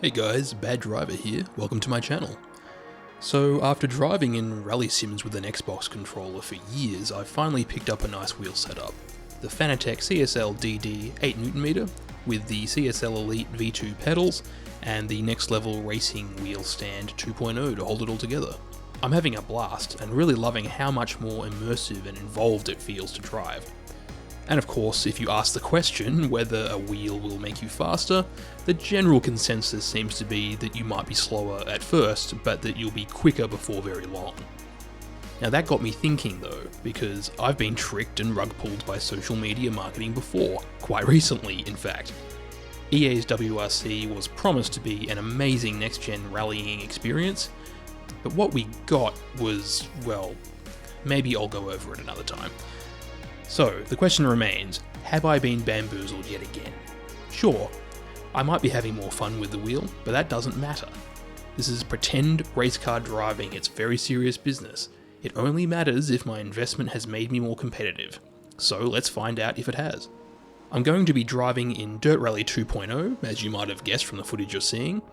Hey guys, Bad Driver here, welcome to my channel. So after driving in rally sims with an Xbox controller for years, I finally picked up a nice wheel setup. The Fanatec CSL DD 8Nm with the CSL Elite V2 pedals and the Next Level Racing Wheel Stand 2.0 to hold it all together. I'm having a blast and really loving how much more immersive and involved it feels to drive. And of course, if you ask the question whether a wheel will make you faster, the general consensus seems to be that you might be slower at first, but that you'll be quicker before very long. Now that got me thinking though, because I've been tricked and rug pulled by social media marketing before, quite recently in fact. EA's WRC was promised to be an amazing next-gen rallying experience, but what we got was, well, maybe I'll go over it another time. So, the question remains, have I been bamboozled yet again? Sure, I might be having more fun with the wheel, but that doesn't matter. This is pretend race car driving, it's very serious business. It only matters if my investment has made me more competitive. So let's find out if it has. I'm going to be driving in Dirt Rally 2.0, as you might have guessed from the footage you're seeing.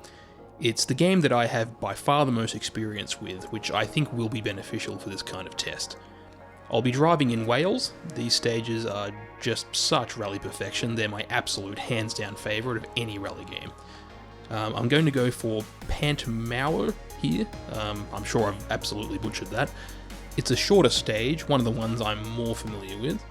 It's the game that I have by far the most experience with, which I think will be beneficial for this kind of test. I'll be driving in Wales. These stages are just such rally perfection, they're my absolute hands down favourite of any rally game. I'm going to go for Pantmauer here, I'm sure I've absolutely butchered that. It's a shorter stage, one of the ones I'm more familiar with.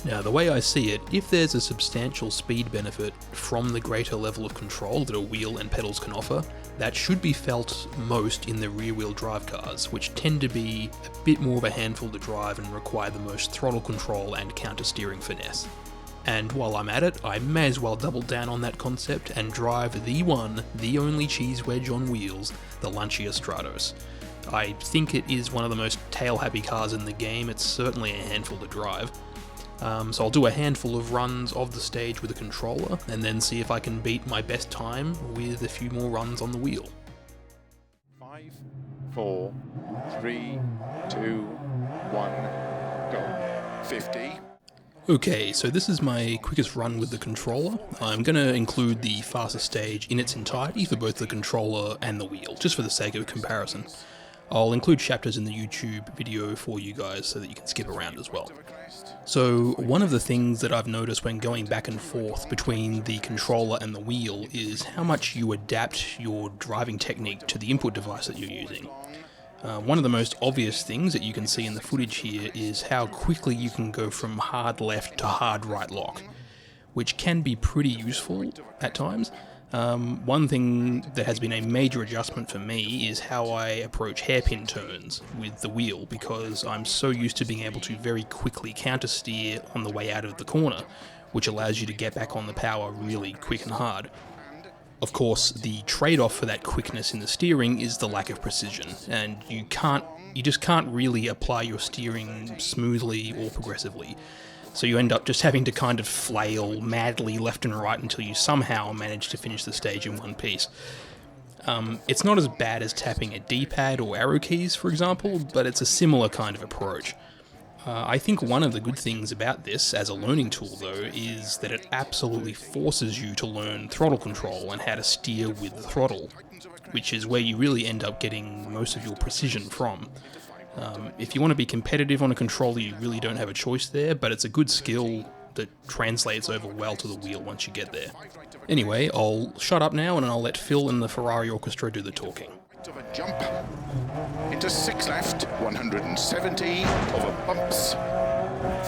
Now the way I see it, if there's a substantial speed benefit from the greater level of control that a wheel and pedals can offer, that should be felt most in the rear-wheel drive cars, which tend to be a bit more of a handful to drive and require the most throttle control and counter-steering finesse. And while I'm at it, I may as well double down on that concept and drive the one, the only cheese wedge on wheels, the Lancia Stratos. I think it is one of the most tail-happy cars in the game, it's certainly a handful to drive. So I'll do a handful of runs of the stage with a controller, and then see if I can beat my best time with a few more runs on the wheel. 5, 4, 3, 2, 1, go. 50. Okay, so this is my quickest run with the controller. I'm going to include the fastest stage in its entirety for both the controller and the wheel, just for the sake of comparison. I'll include chapters in the YouTube video for you guys so that you can skip around as well. So one of the things that I've noticed when going back and forth between the controller and the wheel is how much you adapt your driving technique to the input device that you're using. One of the most obvious things that you can see in the footage here is how quickly you can go from hard left to hard right lock, which can be pretty useful at times. One thing that has been a major adjustment for me is how I approach hairpin turns with the wheel, because I'm so used to being able to very quickly counter steer on the way out of the corner, which allows you to get back on the power really quick and hard. Of course, the trade-off for that quickness in the steering is the lack of precision, and you just can't really apply your steering smoothly or progressively. So you end up just having to kind of flail madly left and right until you somehow manage to finish the stage in one piece. It's not as bad as tapping a D-pad or arrow keys, for example, but it's a similar kind of approach. I think one of the good things about this as a learning tool, though, is that it absolutely forces you to learn throttle control and how to steer with the throttle, which is where you really end up getting most of your precision from. If you want to be competitive on a controller, you really don't have a choice there, but it's a good skill that translates over well to the wheel once you get there. Anyway, I'll shut up now and I'll let Phil and the Ferrari Orchestra do the talking. Of a jump into 6 left, 170 over bumps.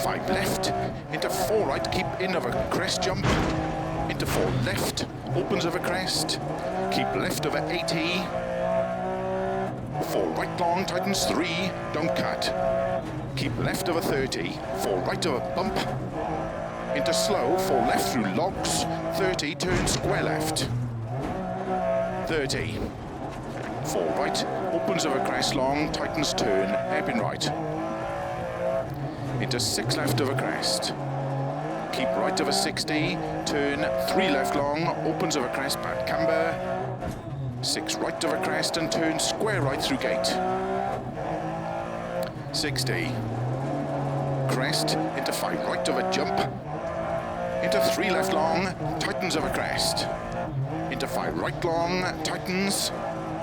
5 left into 4 right, keep in of a crest jump. Into 4 left, opens of a crest. Keep left of a 80. 4 right long, tightens 3, don't cut. Keep left of a 30, 4 right of a bump. Into slow, 4 left through logs, 30, turn square left. 30. 4 right, opens of a crest long, tightens turn, hairpin right. Into 6 left of a crest. Keep right of a 60, turn 3 left long, opens of a crest, bad camber. 6 right of a crest and turn square right through gate. 60. Crest into 5 right of a jump. Into 3 left long, tightens of a crest. Into into 5 right long, tightens,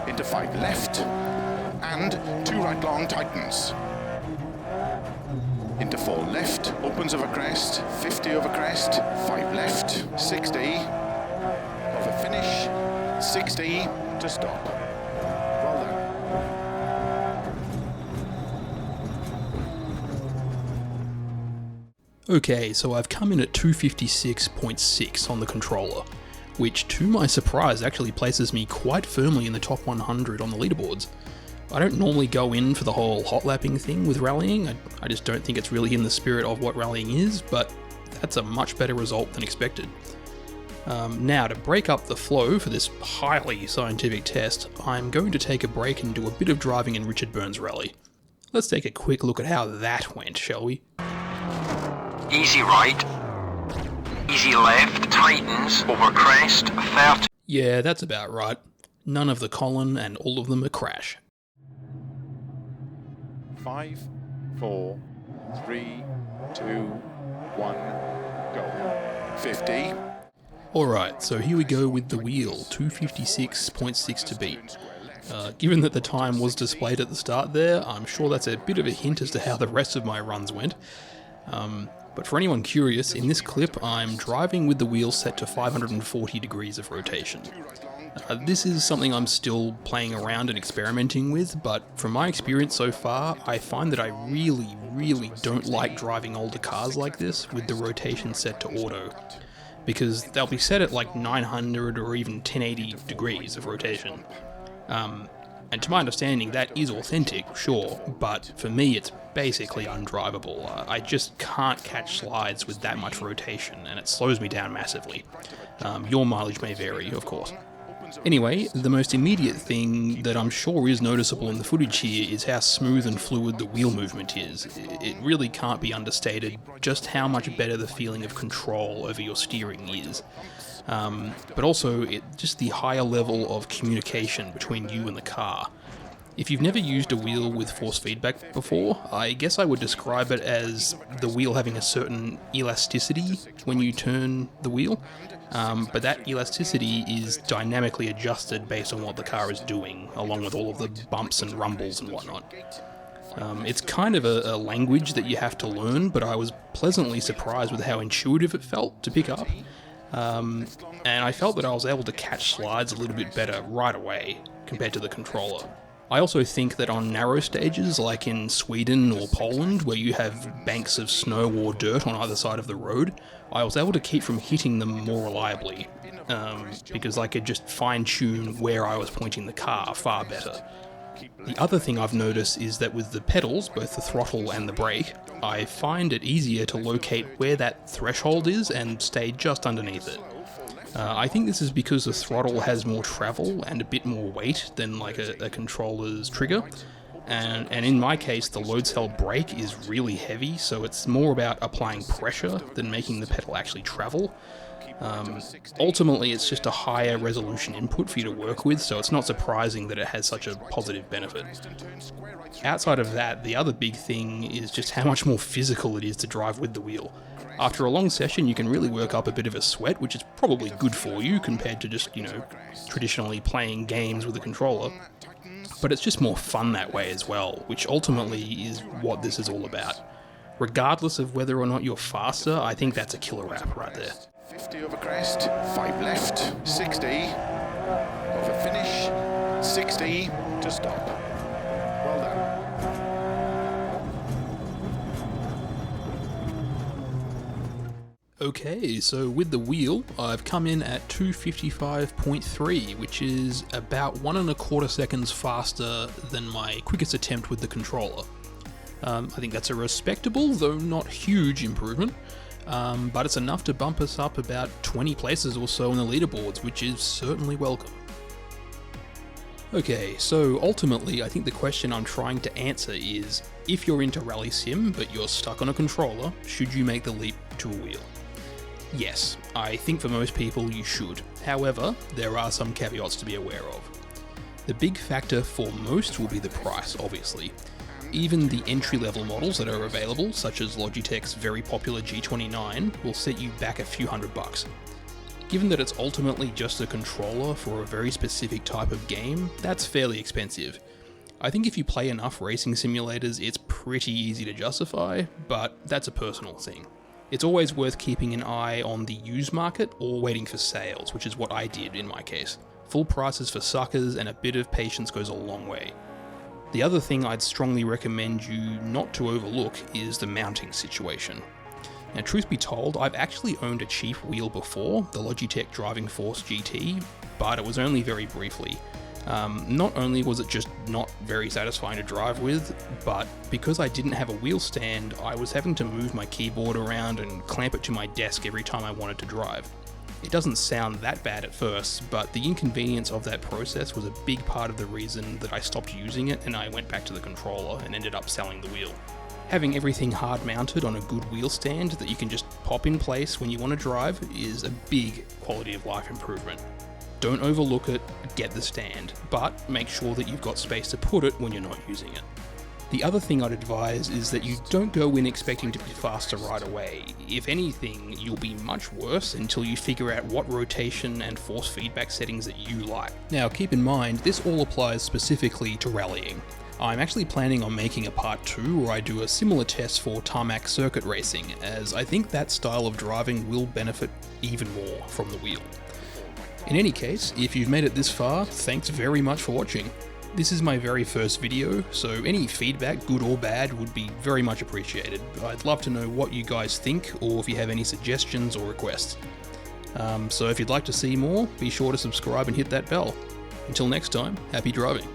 into 5 left, and 2 right long, tightens. Into 4 left, opens over crest, 50 over crest, 5 left, 60, over finish, 60 to stop. Well done. Okay, so I've come in at 256.6 on the controller, which to my surprise actually places me quite firmly in the top 100 on the leaderboards. I don't normally go in for the whole hot lapping thing with rallying, I just don't think it's really in the spirit of what rallying is, but that's a much better result than expected. Now, to break up the flow for this highly scientific test, I'm going to take a break and do a bit of driving in Richard Burns Rally. Let's take a quick look at how that went, shall we? Easy right, easy left, tightens, over crest, 30. Yeah, that's about right. None of the Colin and all of them a crash. 5, 4, 3, 2, 1, go. 50. Alright, so here we go with the wheel, 256.6 to beat. Given that the time was displayed at the start there, I'm sure that's a bit of a hint as to how the rest of my runs went. But for anyone curious, in this clip I'm driving with the wheel set to 540 degrees of rotation. This is something I'm still playing around and experimenting with, but from my experience so far, I find that I really don't like driving older cars like this with the rotation set to auto, because they'll be set at like 900 or even 1080 degrees of rotation. And to my understanding, that is authentic, sure, but for me it's basically undrivable. I just can't catch slides with that much rotation, and it slows me down massively. Your mileage may vary, of course. Anyway, the most immediate thing that I'm sure is noticeable in the footage here is how smooth and fluid the wheel movement is. It really can't be understated just how much better the feeling of control over your steering is. But also, just the higher level of communication between you and the car. If you've never used a wheel with force feedback before, I guess I would describe it as the wheel having a certain elasticity when you turn the wheel, but that elasticity is dynamically adjusted based on what the car is doing, along with all of the bumps and rumbles and whatnot. It's kind of a language that you have to learn, but I was pleasantly surprised with how intuitive it felt to pick up. And I felt that I was able to catch slides a little bit better right away compared to the controller. I also think that on narrow stages, like in Sweden or Poland, where you have banks of snow or dirt on either side of the road, I was able to keep from hitting them more reliably, because I could just fine-tune where I was pointing the car far better. The other thing I've noticed is that with the pedals, both the throttle and the brake, I find it easier to locate where that threshold is and stay just underneath it. I think this is because the throttle has more travel and a bit more weight than like a controller's trigger, and in my case the load cell brake is really heavy, so it's more about applying pressure than making the pedal actually travel. Ultimately it's just a higher resolution input for you to work with, so it's not surprising that it has such a positive benefit. Outside of that, the other big thing is just how much more physical it is to drive with the wheel. After a long session, you can really work up a bit of a sweat, which is probably good for you compared to just, traditionally playing games with a controller. But it's just more fun that way as well, which ultimately is what this is all about. Regardless of whether or not you're faster, I think that's a killer app right there. 50 over crest, 5 left, 60, over finish, 60 to stop. Well done. Okay, so with the wheel, I've come in at 255.3, which is about 1.25 seconds faster than my quickest attempt with the controller. I think that's a respectable, though not huge improvement, but it's enough to bump us up about 20 places or so in the leaderboards, which is certainly welcome. Okay, so ultimately I think the question I'm trying to answer is, if you're into Rally Sim but you're stuck on a controller, should you make the leap to a wheel? Yes, I think for most people you should. However, there are some caveats to be aware of. The big factor for most will be the price, obviously. Even the entry-level models that are available, such as Logitech's very popular G29, will set you back a few $100. Given that it's ultimately just a controller for a very specific type of game, that's fairly expensive. I think if you play enough racing simulators, it's pretty easy to justify, but that's a personal thing. It's always worth keeping an eye on the used market or waiting for sales, which is what I did in my case. Full prices for suckers and a bit of patience goes a long way. The other thing I'd strongly recommend you not to overlook is the mounting situation. Now, truth be told, I've actually owned a cheap wheel before, the Logitech Driving Force GT, but it was only very briefly. Not only was it just not very satisfying to drive with, but because I didn't have a wheel stand, I was having to move my keyboard around and clamp it to my desk every time I wanted to drive. It doesn't sound that bad at first, but the inconvenience of that process was a big part of the reason that I stopped using it and I went back to the controller and ended up selling the wheel. Having everything hard mounted on a good wheel stand that you can just pop in place when you want to drive is a big quality of life improvement. Don't overlook it, get the stand, but make sure that you've got space to put it when you're not using it. The other thing I'd advise is that you don't go in expecting to be faster right away. If anything, you'll be much worse until you figure out what rotation and force feedback settings that you like. Now keep in mind, this all applies specifically to rallying. I'm actually planning on making a part 2 where I do a similar test for tarmac circuit racing, as I think that style of driving will benefit even more from the wheel. In any case, if you've made it this far, thanks very much for watching. This is my very first video, so any feedback, good or bad, would be very much appreciated. I'd love to know what you guys think, or if you have any suggestions or requests. So if you'd like to see more, be sure to subscribe and hit that bell. Until next time, happy driving.